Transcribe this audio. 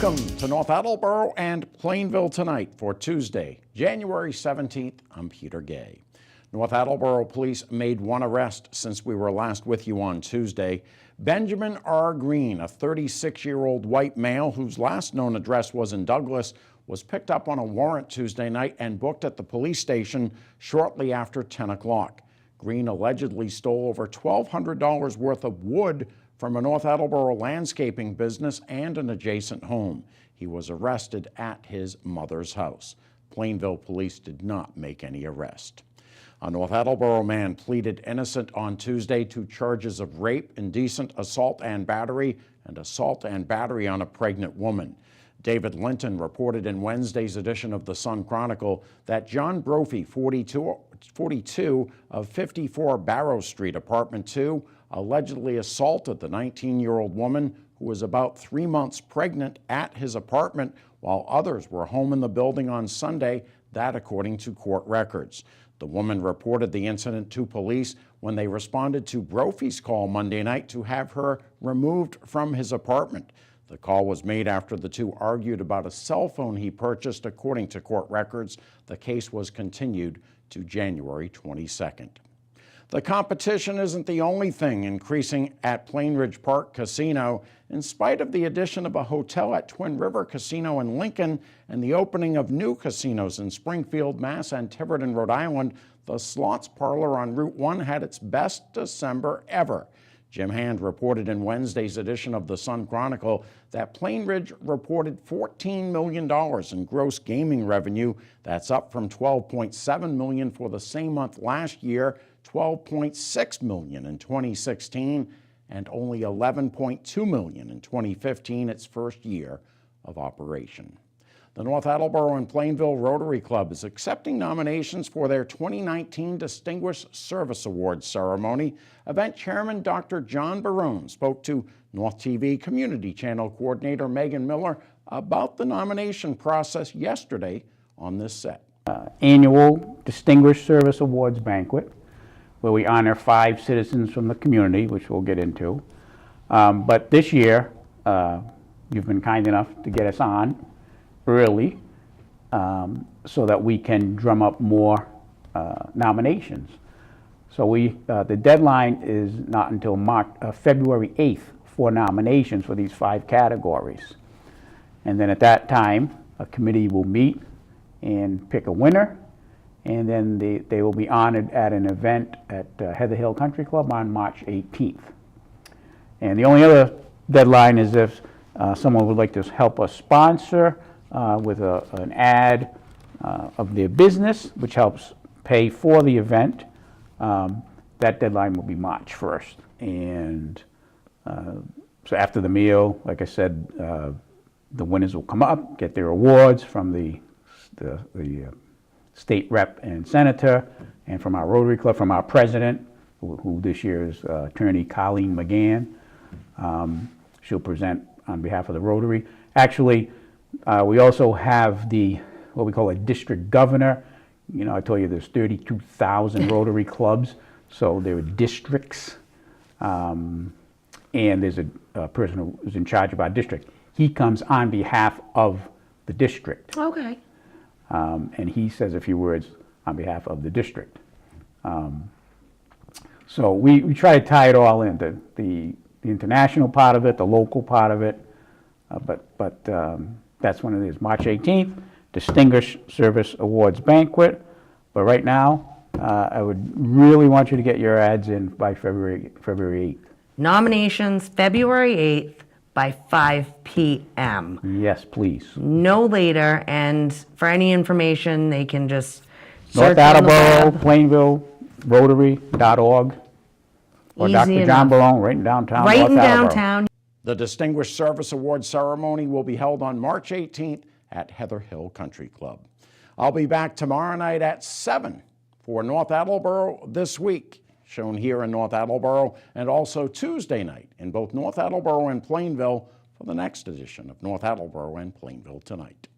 Welcome to North Attleborough and Plainville Tonight for Tuesday, January 17th. I'm Peter Gay. North Attleborough police made one arrest since we were last with you on Tuesday. Benjamin R. Green, a 36-year-old white male whose last known address was in Douglas, was picked up on a warrant Tuesday night and booked at the police station shortly after 10 o'clock. Green allegedly stole over $1,200 worth of wood from a North Attleborough landscaping business and an adjacent home. He was arrested at his mother's house. Plainville police did not make any arrest. A North Attleborough man pleaded innocent on Tuesday to charges of rape, indecent assault and battery on a pregnant woman. David Linton reported in Wednesday's edition of the Sun Chronicle that John Brophy, 42 of 54 Barrow Street, Apartment 2, allegedly assaulted the 19-year-old woman who was about 3 months pregnant at his apartment while others were home in the building on Sunday, that according to court records. The woman reported the incident to police when they responded to Brophy's call Monday night to have her removed from his apartment. The call was made after the two argued about a cell phone he purchased, according to court records. The case was continued to January 22nd. The competition isn't the only thing increasing at Plainridge Park Casino. In spite of the addition of a hotel at Twin River Casino in Lincoln and the opening of new casinos in Springfield, Mass. And Tiverton, Rhode Island, the slots parlor on Route 1 had its best December ever. Jim Hand reported in Wednesday's edition of the Sun Chronicle that Plainridge reported $14 million in gross gaming revenue. That's up from $12.7 million for the same month last year, $12.6 million in 2016, and only $11.2 million in 2015, its first year of operation. The North Attleborough and Plainville Rotary Club is accepting nominations for their 2019 Distinguished Service Awards ceremony. Event Chairman Dr. John Barone spoke to North TV Community Channel Coordinator Megan Miller about the nomination process yesterday on this set. Annual Distinguished Service Awards banquet, where we honor 5 citizens from the community, which we'll get into. But this year, you've been kind enough to get us on early so that we can drum up more nominations. So the deadline is not until February 8th for nominations for these 5 categories. And then at that time, a committee will meet and pick a winner, and then they will be honored at an event at Heather Hill Country Club on March 18th. And the only other deadline is if someone would like to help us sponsor with an ad of their business, which helps pay for the event. That deadline will be March 1st. And so after the meal, like I said, the winners will come up, get their awards from the state rep and senator, and from our Rotary Club, from our president, who this year is attorney Colleen McGann. She'll present on behalf of the Rotary. Actually, we also have what we call a district governor. You know, I told you there's 32,000 Rotary clubs, so there are districts, and there's a person who's in charge of our district. He comes on behalf of the district. Okay. And he says a few words on behalf of the district. So we try to tie it all in, the international part of it, the local part of it, but that's when it is, March 18th, Distinguished Service Awards Banquet. But right now, I would really want you to get your ads in by February 8th. Nominations February 8th by 5 p.m. Yes, please. No later, and for any information, they can just North search on the Attleborough, web. Plainville, Rotary.org, or Easy Dr. John enough. Barone, right in downtown Right North in Attleborough. downtown. The Distinguished Service Awards ceremony will be held on March 18th at Heather Hill Country Club. I'll be back tomorrow night at 7 for North Attleborough This Week, shown here in North Attleborough, and also Tuesday night in both North Attleborough and Plainville for the next edition of North Attleborough and Plainville Tonight.